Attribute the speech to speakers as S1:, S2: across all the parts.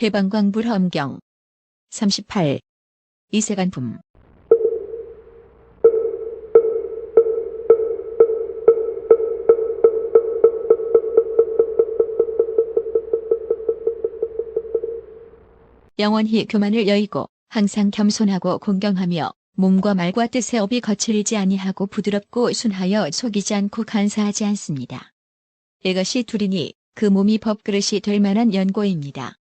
S1: 대방광불험경 38. 이세간품. 영원히 교만을 여의고 항상 겸손하고 공경하며 몸과 말과 뜻의 업이 거칠지 아니하고 부드럽고 순하여 속이지 않고 간사하지 않습니다. 이것이 둘이니 그 몸이 법그릇이 될 만한 연고입니다.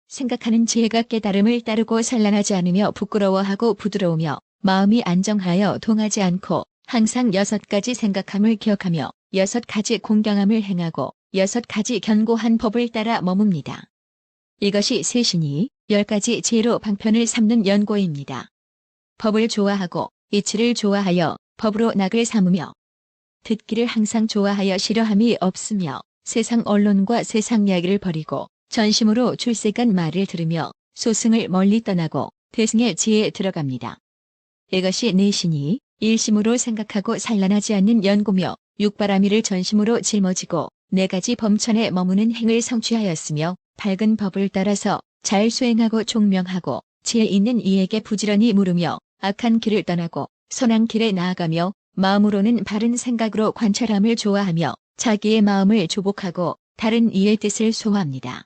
S1: 생각하는 지혜가 깨달음을 따르고 산란하지 않으며 부끄러워하고 부드러우며 마음이 안정하여 동하지 않고 항상 6가지 생각함을 기억하며 6가지 공경함을 행하고 6가지 견고한 법을 따라 머뭅니다. 이것이 셋이니 10가지 지혜로 방편을 삼는 연고입니다. 법을 좋아하고 이치를 좋아하여 법으로 낙을 삼으며 듣기를 항상 좋아하여 싫어함이 없으며 세상 언론과 세상 이야기를 버리고 전심으로 출세간 말을 들으며 소승을 멀리 떠나고 대승의 지혜에 들어갑니다. 이것이 넷이니 일심으로 생각하고 산란하지 않는 연고며 육바라미를 전심으로 짊어지고 4가지 범천에 머무는 행을 성취하였으며 밝은 법을 따라서 잘 수행하고 총명하고 지혜 있는 이에게 부지런히 물으며 악한 길을 떠나고 선한 길에 나아가며 마음으로는 바른 생각으로 관찰함을 좋아하며 자기의 마음을 조복하고 다른 이의 뜻을 소화합니다.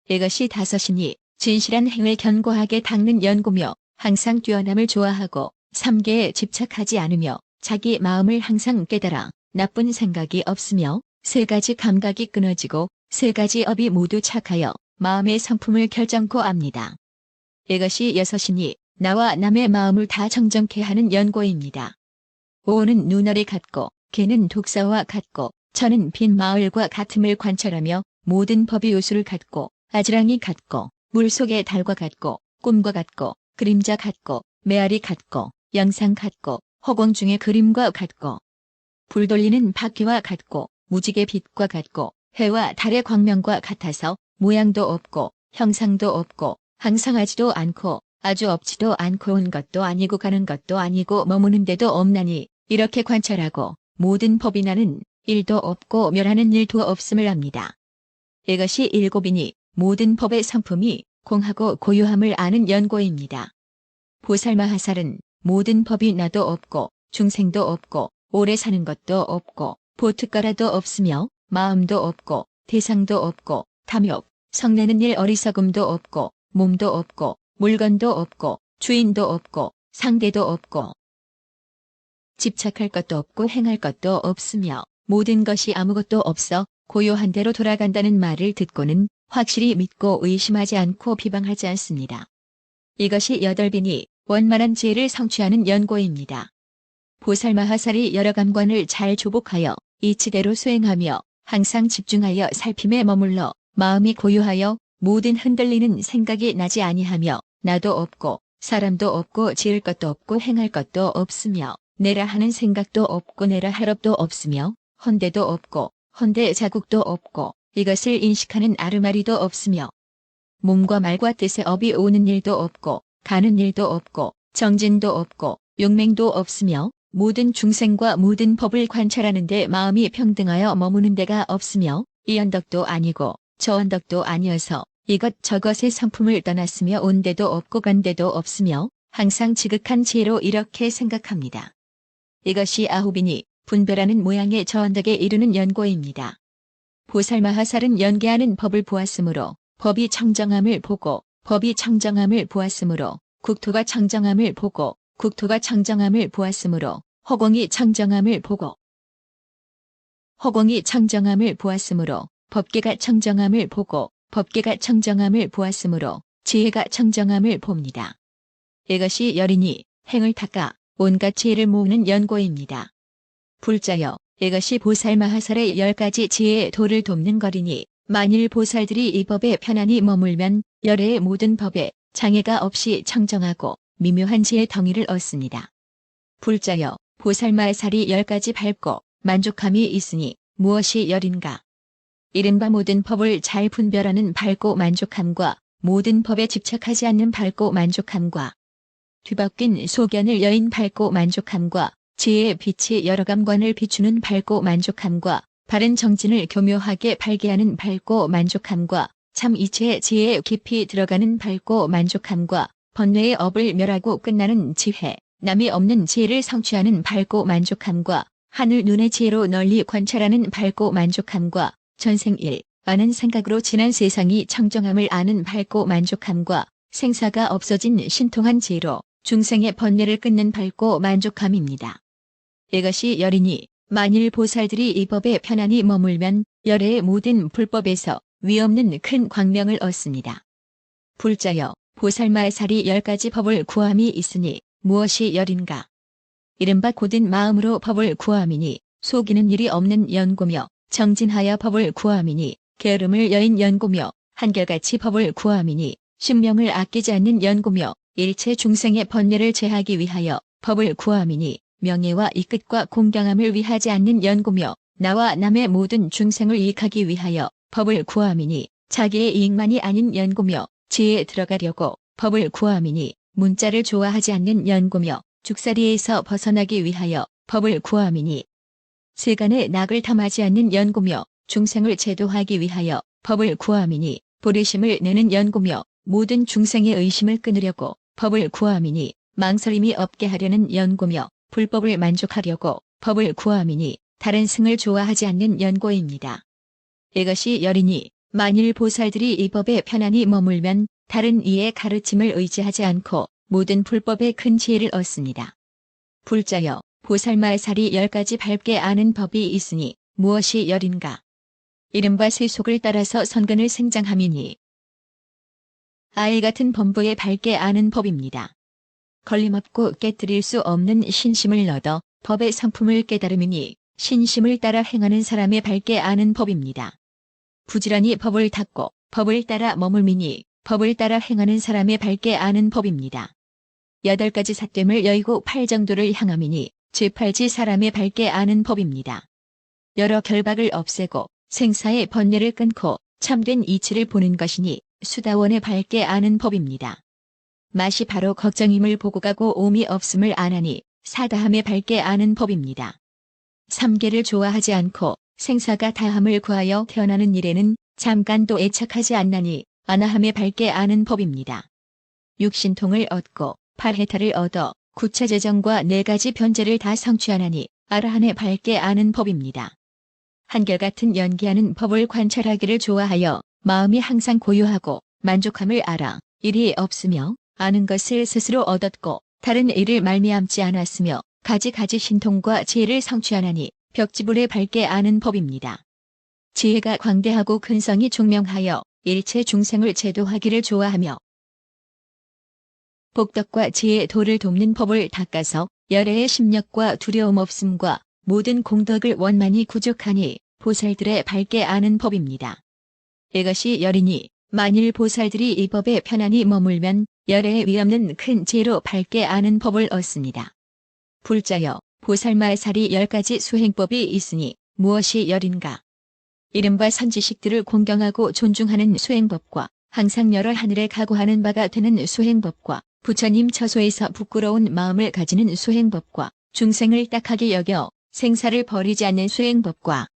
S1: 이것이 5이니 진실한 행을 견고하게 닦는 연고며 항상 뛰어남을 좋아하고 3계에 집착하지 않으며 자기 마음을 항상 깨달아 나쁜 생각이 없으며 3가지 감각이 끊어지고 3가지 업이 모두 착하여 마음의 성품을 결정코 압니다. 이것이 6이니 나와 남의 마음을 다 정정케 하는 연고입니다. 5는 눈알이 같고 개는 독사와 같고 천은 빈 마을과 같음을 관찰하며 모든 법이 요술을 같고 아지랑이 같고 물속의 달과 같고 꿈과 같고 그림자 같고 메아리 같고 영상 같고 허공 중의 그림과 같고 불 돌리는 바퀴와 같고 무지개 빛과 같고 해와 달의 광명과 같아서 모양도 없고 형상도 없고 항상하지도 않고 아주 없지도 않고 온 것도 아니고 가는 것도 아니고 머무는 데도 없나니 이렇게 관찰하고 모든 법이 나는 일도 없고 멸하는 일도 없음을 압니다. 이것이 7이니 모든 법의 성품이 공하고 고유함을 아는 연고입니다. 보살마하살은 모든 법이 나도 없고 중생도 없고 오래 사는 것도 없고 보특가라도 없으며 마음도 없고 대상도 없고 탐욕, 성내는 일 어리석음도 없고 몸도 없고 물건도 없고 주인도 없고 상대도 없고 집착할 것도 없고 행할 것도 없으며 모든 것이 아무것도 없어 고요한 대로 돌아간다는 말을 듣고는 확실히 믿고 의심하지 않고 비방하지 않습니다. 이것이 8이니 원만한 지혜를 성취하는 연고입니다. 보살마하살이 여러 감관을 잘 조복하여 이치대로 수행하며 항상 집중하여 살핌에 머물러 마음이 고요하여 모든 흔들리는 생각이 나지 아니하며 나도 없고 사람도 없고 지을 것도 없고 행할 것도 없으며 내라 하는 생각도 없고 내라 할 업도 없으며 헌대도 없고 헌대 자국도 없고 이것을 인식하는 아르마리도 없으며 몸과 말과 뜻의 업이 오는 일도 없고 가는 일도 없고 정진도 없고 용맹도 없으며 모든 중생과 모든 법을 관찰하는데 마음이 평등하여 머무는 데가 없으며 이 언덕도 아니고 저 언덕도 아니어서 이것 저것의 성품을 떠났으며 온 데도 없고 간 데도 없으며 항상 지극한 지혜로 이렇게 생각합니다. 이것이 9이니 분별하는 모양의 저 언덕에 이르는 연고입니다. 보살마하살은 연계하는 법을 보았으므로 법이 청정함을 보고 법이 청정함을 보았으므로 국토가 청정함을 보고 국토가 청정함을 보았으므로 허공이 청정함을 보고 허공이 청정함을 보았으므로 법계가 청정함을 보고 법계가 청정함을 보았으므로 지혜가 청정함을 봅니다. 이것이 10이니 행을 닦아 온갖 지혜를 모으는 연고입니다. 불자여 이것이 보살마하살의 10가지 지혜의 도를 돕는 거리니 만일 보살들이 이 법에 편안히 머물면 열애의 모든 법에 장애가 없이 청정하고 미묘한 지혜의 덩이를 얻습니다. 불자여 보살마하살이 10가지 밝고 만족함이 있으니 무엇이 열인가? 이른바 모든 법을 잘 분별하는 밝고 만족함과 모든 법에 집착하지 않는 밝고 만족함과 뒤바뀐 소견을 여인 밝고 만족함과 지혜의 빛이 여러 감관을 비추는 밝고 만족함과 바른 정진을 교묘하게 발기하는 밝고 만족함과 참 이체의 지혜에 깊이 들어가는 밝고 만족함과 번뇌의 업을 멸하고 끝나는 지혜, 남이 없는 지혜를 성취하는 밝고 만족함과 하늘 눈의 지혜로 널리 관찰하는 밝고 만족함과 전생일, 많은 생각으로 지난 세상이 청정함을 아는 밝고 만족함과 생사가 없어진 신통한 지혜로 중생의 번뇌를 끊는 밝고 만족함입니다. 이것이 열이니 만일 보살들이 이 법에 편안히 머물면 열애의 모든 불법에서 위없는 큰 광명을 얻습니다. 불자여 보살마살이 10가지 법을 구함이 있으니 무엇이 열인가? 이른바 곧은 마음으로 법을 구함이니 속이는 일이 없는 연고며 정진하여 법을 구함이니 게으름을 여인 연고며 한결같이 법을 구함이니 신명을 아끼지 않는 연고며 일체 중생의 번뇌를 제하기 위하여 법을 구함이니 명예와 이끝과 공경함을 위하지 않는 연고며 나와 남의 모든 중생을 이익하기 위하여 법을 구함이니 자기의 이익만이 아닌 연고며 지혜에 들어가려고 법을 구함이니 문자를 좋아하지 않는 연고며 죽사리에서 벗어나기 위하여 법을 구함이니 세간의 낙을 탐하지 않는 연고며 중생을 제도하기 위하여 법을 구함이니 보리심을 내는 연고며 모든 중생의 의심을 끊으려고 법을 구함이니 망설임이 없게 하려는 연고며 불법을 만족하려고 법을 구함이니 다른 승을 좋아하지 않는 연고입니다. 이것이 열이니 만일 보살들이 이 법에 편안히 머물면 다른 이의 가르침을 의지하지 않고 모든 불법의 큰 지혜를 얻습니다. 불자여 보살마살이 10가지 밝게 아는 법이 있으니 무엇이 열인가? 이른바 세속을 따라서 선근을 생장함이니 아이 같은 범부에 밝게 아는 법입니다. 걸림없고 깨뜨릴 수 없는 신심을 얻어 법의 성품을 깨달음이니 신심을 따라 행하는 사람의 밝게 아는 법입니다. 부지런히 법을 닦고 법을 따라 머물미니 법을 따라 행하는 사람의 밝게 아는 법입니다. 8가지 삿됨을 여의고 팔정도를 향함이니 제8지 사람의 밝게 아는 법입니다. 여러 결박을 없애고 생사의 번뇌를 끊고 참된 이치를 보는 것이니 수다원의 밝게 아는 법입니다. 맛이 바로 걱정임을 보고 가고 오미 없음을 아나니 사다함의 밝게 아는 법입니다. 삼계를 좋아하지 않고 생사가 다함을 구하여 태어나는 일에는 잠깐도 애착하지 않나니 아나함의 밝게 아는 법입니다. 육신통을 얻고 팔해탈을 얻어 구체재정과 4가지 변제를 다 성취하나니 아라한의 밝게 아는 법입니다. 한결같은 연기하는 법을 관찰하기를 좋아하여 마음이 항상 고요하고 만족함을 알아 일이 없으며 아는 것을 스스로 얻었고 다른 일을 말미암지 않았으며 가지가지 신통과 지혜를 성취하나니 벽지불에 밝게 아는 법입니다. 지혜가 광대하고 근성이 총명하여 일체 중생을 제도하기를 좋아하며 복덕과 지혜의 도를 돕는 법을 닦아서 열애의 심력과 두려움 없음과 모든 공덕을 원만히 구족하니 보살들의 밝게 아는 법입니다. 이것이 열이니 만일 보살들이 이 법에 편안히 머물면 열애에 위없는 큰 지혜로 밝게 아는 법을 얻습니다. 불자여 보살마살이 10가지 수행법이 있으니 무엇이 열인가? 이른바 선지식들을 공경하고 존중하는 수행법과 항상 여러 하늘에 각오하는 바가 되는 수행법과 부처님 처소에서 부끄러운 마음을 가지는 수행법과 중생을 딱하게 여겨 생사를 버리지 않는 수행법과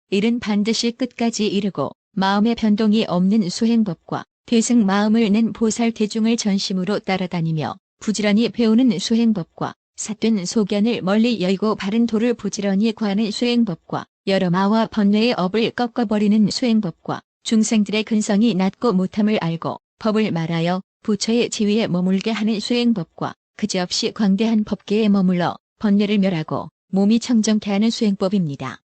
S1: 일은 반드시 끝까지 이르고 마음의 변동이 없는 수행법과 대승 마음을 낸 보살 대중을 전심으로 따라다니며 부지런히 배우는 수행법과 삿된 소견을 멀리 여의고 바른 도를 부지런히 구하는 수행법과 여러 마와 번뇌의 업을 꺾어버리는 수행법과 중생들의 근성이 낮고 못함을 알고 법을 말하여 부처의 지위에 머물게 하는 수행법과 그지없이 광대한 법계에 머물러 번뇌를 멸하고 몸이 청정케 하는 수행법입니다.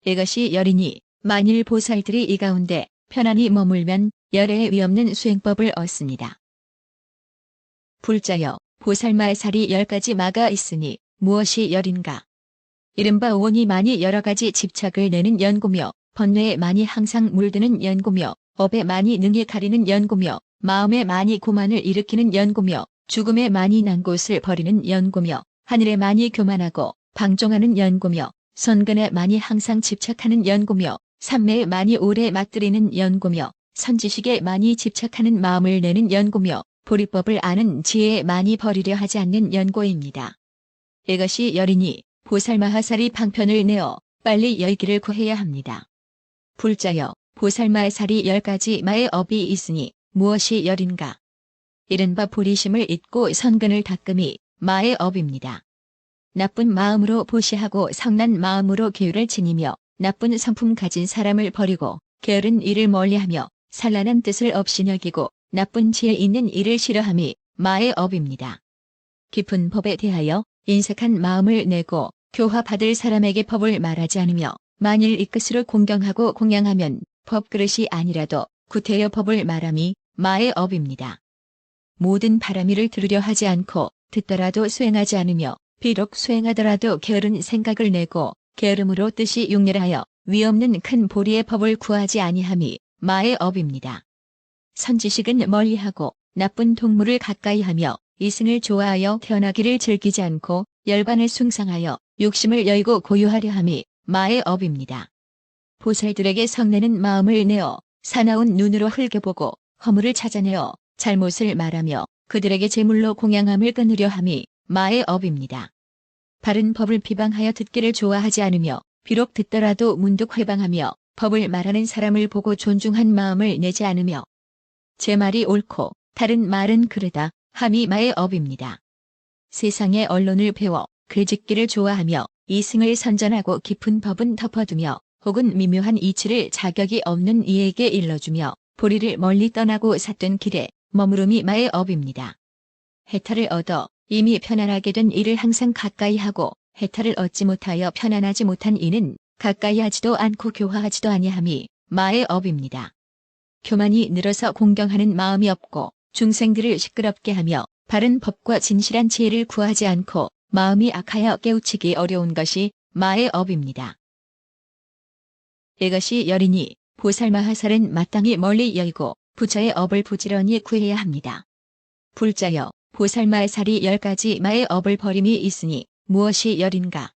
S1: 이것이 열이니 만일 보살들이 이 가운데 편안히 머물면 열애에 위없는 수행법을 얻습니다. 불자여 보살마살이 10가지 마가 있으니 무엇이 열인가? 이른바 원이 많이 여러가지 집착을 내는 연고며 번뇌에 많이 항상 물드는 연고며 업에 많이 능히 가리는 연고며 마음에 많이 고만을 일으키는 연고며 죽음에 많이 난 곳을 버리는 연고며 하늘에 많이 교만하고 방종하는 연고며 선근에 많이 항상 집착하는 연고며 삼매에 많이 오래 맞들이는 연고며 선지식에 많이 집착하는 마음을 내는 연고며 보리법을 아는 지혜에 많이 버리려 하지 않는 연고입니다. 이것이 여리니 보살마하살이 방편을 내어 빨리 열기를 구해야 합니다. 불자여 보살마하살이 10가지 마의 업이 있으니 무엇이 열인가? 이른바 보리심을 잊고 선근을 닦음이 마의 업입니다. 나쁜 마음으로 보시하고 성난 마음으로 계율을 지니며 나쁜 성품 가진 사람을 버리고 게으른 일을 멀리하며 산란한 뜻을 없이 여기고 나쁜 지혜 있는 일을 싫어함이 마의 업입니다. 깊은 법에 대하여 인색한 마음을 내고 교화받을 사람에게 법을 말하지 않으며 만일 이끝으로 공경하고 공양하면 법그릇이 아니라도 구태여 법을 말함이 마의 업입니다. 모든 바람이를 들으려 하지 않고 듣더라도 수행하지 않으며 비록 수행하더라도 게으른 생각을 내고 게으름으로 뜻이 용렬하여 위없는 큰 보리의 법을 구하지 아니함이 마의 업입니다. 선지식은 멀리하고 나쁜 동물을 가까이하며 이승을 좋아하여 태어나기를 즐기지 않고 열반을 숭상하여 욕심을 열고 고유하려 함이 마의 업입니다. 보살들에게 성내는 마음을 내어 사나운 눈으로 흘겨보고 허물을 찾아내어 잘못을 말하며 그들에게 제물로 공양함을 끊으려 함이 마의 업입니다. 바른 법을 비방하여 듣기를 좋아하지 않으며 비록 듣더라도 문득 회방하며 법을 말하는 사람을 보고 존중한 마음을 내지 않으며 제 말이 옳고 다른 말은 그르다 함이 마의 업입니다. 세상의 언론을 배워 글짓기를 좋아하며 이승을 선전하고 깊은 법은 덮어두며 혹은 미묘한 이치를 자격이 없는 이에게 일러주며 보리를 멀리 떠나고 삿된 길에 머무름이 마의 업입니다. 해탈을 얻어 이미 편안하게 된 이를 항상 가까이 하고 해탈을 얻지 못하여 편안하지 못한 이는 가까이 하지도 않고 교화하지도 아니함이 마의 업입니다. 교만이 늘어서 공경하는 마음이 없고 중생들을 시끄럽게 하며 바른 법과 진실한 지혜를 구하지 않고 마음이 악하여 깨우치기 어려운 것이 마의 업입니다. 이것이 열이니 보살마하살은 마땅히 멀리 열고 부처의 업을 부지런히 구해야 합니다. 불자여 보살마하살이 10가지 마의 업을 버림이 있으니 무엇이 열인가?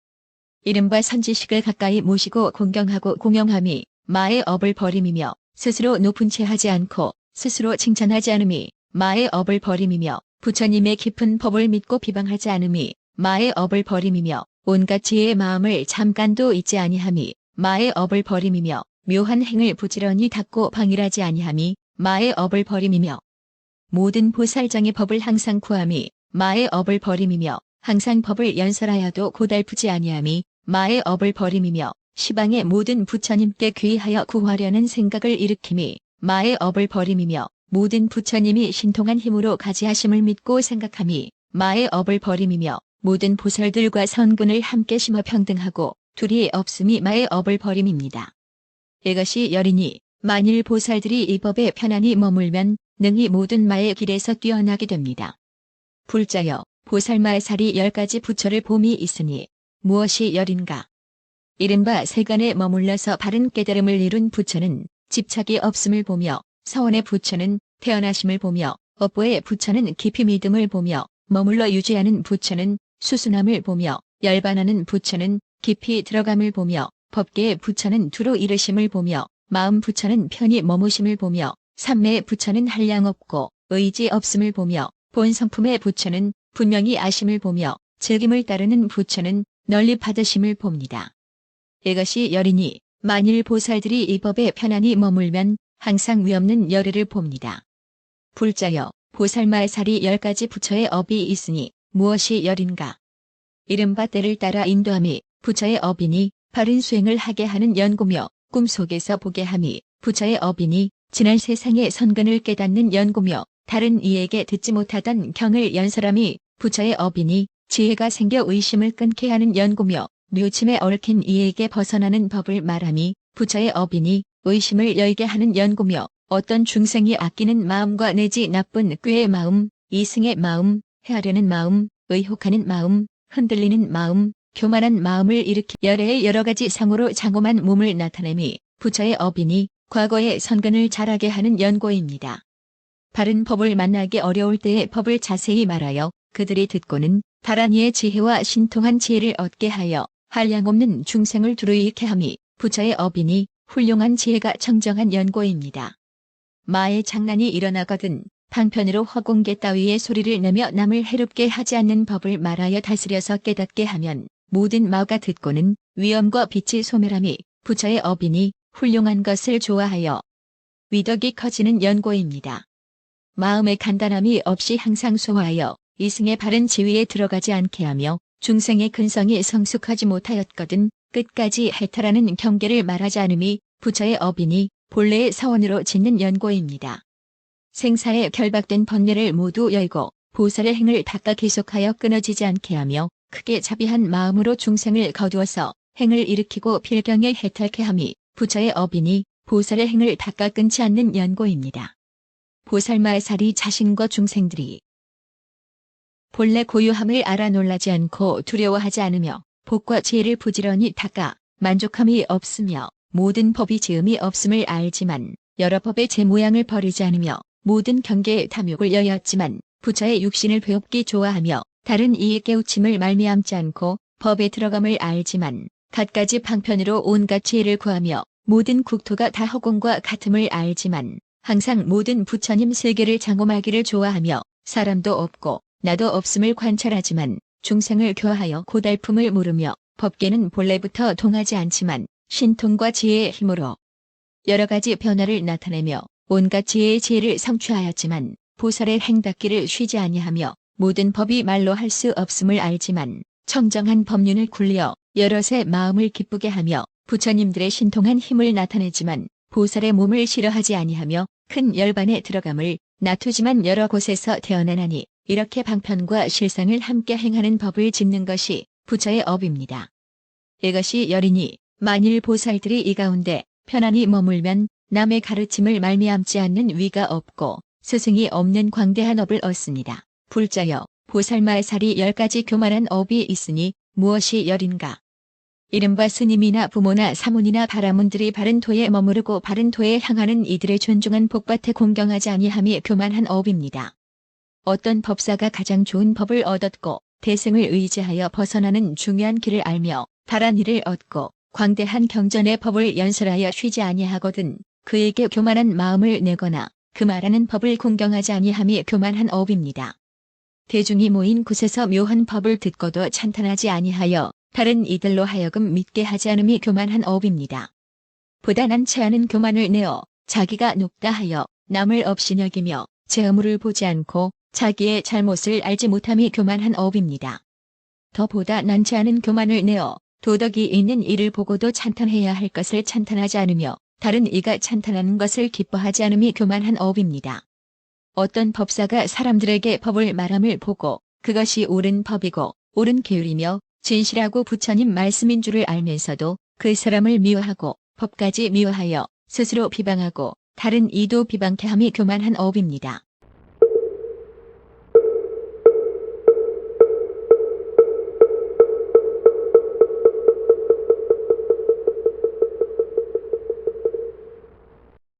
S1: 이른바 선지식을 가까이 모시고 공경하고 공영함이 마의 업을 버림이며 스스로 높은 채 하지 않고 스스로 칭찬하지 않음이 마의 업을 버림이며 부처님의 깊은 법을 믿고 비방하지 않음이 마의 업을 버림이며 온갖 지혜의 마음을 잠깐도 잊지 아니함이 마의 업을 버림이며 묘한 행을 부지런히 닦고 방일하지 아니함이 마의 업을 버림이며 모든 보살정의 법을 항상 구함이 마의 업을 버림이며 항상 법을 연설하여도 고달프지 아니함이 마의 업을 버림이며 시방의 모든 부처님께 귀하여 구하려는 생각을 일으킴이 마의 업을 버림이며 모든 부처님이 신통한 힘으로 가지하심을 믿고 생각함이 마의 업을 버림이며 모든 보살들과 선군을 함께 심어 평등하고 둘이 없음이 마의 업을 버림입니다. 이것이 열이니 만일 보살들이 이 법에 편안히 머물면 능히 모든 마의 길에서 뛰어나게 됩니다. 불자여 보살마하살이 10가지 부처를 봄이 있으니 무엇이 열인가? 이른바 세간에 머물러서 바른 깨달음을 이룬 부처는 집착이 없음을 보며 서원의 부처는 태어나심을 보며 업보의 부처는 깊이 믿음을 보며 머물러 유지하는 부처는 수순함을 보며 열반하는 부처는 깊이 들어감을 보며 법계의 부처는 두루 이르심을 보며 마음 부처는 편히 머무심을 보며 삼매의 부처는 한량 없고 의지 없음을 보며 본 성품의 부처는 분명히 아심을 보며 즐김을 따르는 부처는 널리 받으심을 봅니다. 이것이 열이니 만일 보살들이 이 법에 편안히 머물면 항상 위없는 열애를 봅니다. 불자여 보살마하살이 10가지 부처의 업이 있으니 무엇이 열인가? 이른바 때를 따라 인도함이 부처의 업이니 바른 수행을 하게 하는 연고며 꿈속에서 보게 함이 부처의 업이니 지난 세상의 선근을 깨닫는 연고며 다른 이에게 듣지 못하던 경을 연설함이 부처의 업이니 지혜가 생겨 의심을 끊게 하는 연고며 묘침에 얽힌 이에게 벗어나는 법을 말함이 부처의 업이니 의심을 열게 하는 연고며 어떤 중생이 아끼는 마음과 내지 나쁜 꾀의 마음, 이승의 마음, 해하려는 마음, 의혹하는 마음, 흔들리는 마음, 교만한 마음을 일으키 열애의 여러가지 상으로 장엄한 몸을 나타내미 부처의 업이니 과거의 선근을 자라게 하는 연고입니다. 바른 법을 만나기 어려울 때의 법을 자세히 말하여 그들이 듣고는 바란 이의 지혜와 신통한 지혜를 얻게 하여 한량없는 중생을 두루 잃게 함이 부처의 업이니 훌륭한 지혜가 청정한 연고입니다. 마의 장난이 일어나거든 방편으로 허공개 따위의 소리를 내며 남을 해롭게 하지 않는 법을 말하여 다스려서 깨닫게 하면 모든 마가 듣고는 위엄과 빛이 소멸함이 부처의 업이니 훌륭한 것을 좋아하여 위덕이 커지는 연고입니다. 마음의 간단함이 없이 항상 소화하여 이승의 바른 지위에 들어가지 않게 하며 중생의 근성이 성숙하지 못하였거든 끝까지 해탈하는 경계를 말하지 않음이 부처의 업이니 본래의 사원으로 짓는 연고입니다. 생사에 결박된 번뇌를 모두 열고 보살의 행을 닦아 계속하여 끊어지지 않게 하며 크게 자비한 마음으로 중생을 거두어서 행을 일으키고 필경에 해탈케 함이 부처의 업이니 보살의 행을 닦아 끊지 않는 연고입니다. 보살마살이 자신과 중생들이 본래 고유함을 알아 놀라지 않고 두려워하지 않으며 복과 지혜를 부지런히 닦아 만족함이 없으며 모든 법이 지음이 없음을 알지만 여러 법의 제 모양을 버리지 않으며 모든 경계에 탐욕을 여였지만 부처의 육신을 배웁기 좋아하며 다른 이의 깨우침을 말미암지 않고 법에 들어감을 알지만 갖가지 방편으로 온갖 지혜를 구하며 모든 국토가 다 허공과 같음을 알지만 항상 모든 부처님 세계를 장엄하기를 좋아하며 사람도 없고 나도 없음을 관찰하지만 중생을 교하여 고달픔을 모르며 법계는 본래부터 동하지 않지만 신통과 지혜의 힘으로 여러 가지 변화를 나타내며 온갖 지혜의 지혜를 성취하였지만 보살의 행닦기를 쉬지 아니하며 모든 법이 말로 할 수 없음을 알지만 청정한 법륜을 굴려 여럿의 마음을 기쁘게 하며 부처님들의 신통한 힘을 나타내지만 보살의 몸을 싫어하지 아니하며 큰 열반에 들어감을 나투지만 여러 곳에서 태어나나니 이렇게 방편과 실상을 함께 행하는 법을 짓는 것이 부처의 업입니다. 이것이 열이니 만일 보살들이 이 가운데 편안히 머물면 남의 가르침을 말미암지 않는 위가 없고 스승이 없는 광대한 업을 얻습니다. 불자여 보살마살이 10가지 교만한 업이 있으니 무엇이 열인가? 이른바 스님이나 부모나 사문이나 바라문들이 바른 도에 머무르고 바른 도에 향하는 이들의 존중한 복밭에 공경하지 아니함이 교만한 업입니다. 어떤 법사가 가장 좋은 법을 얻었고 대승을 의지하여 벗어나는 중요한 길을 알며 바란 일을 얻고 광대한 경전의 법을 연설하여 쉬지 아니하거든 그에게 교만한 마음을 내거나 그 말하는 법을 공경하지 아니함이 교만한 업입니다. 대중이 모인 곳에서 묘한 법을 듣고도 찬탄하지 아니하여 다른 이들로 하여금 믿게 하지 않음이 교만한 업입니다. 보다 난처 않은 교만을 내어 자기가 높다 하여 남을 업신여기며 제 의무를 보지 않고 자기의 잘못을 알지 못함이 교만한 업입니다. 더 보다 난처 않은 교만을 내어 도덕이 있는 이를 보고도 찬탄해야 할 것을 찬탄하지 않으며 다른 이가 찬탄하는 것을 기뻐하지 않음이 교만한 업입니다. 어떤 법사가 사람들에게 법을 말함을 보고 그것이 옳은 법이고 옳은 계율이며 진실하고 부처님 말씀인 줄을 알면서도 그 사람을 미워하고 법까지 미워하여 스스로 비방하고 다른 이도 비방케 함이 교만한 업입니다.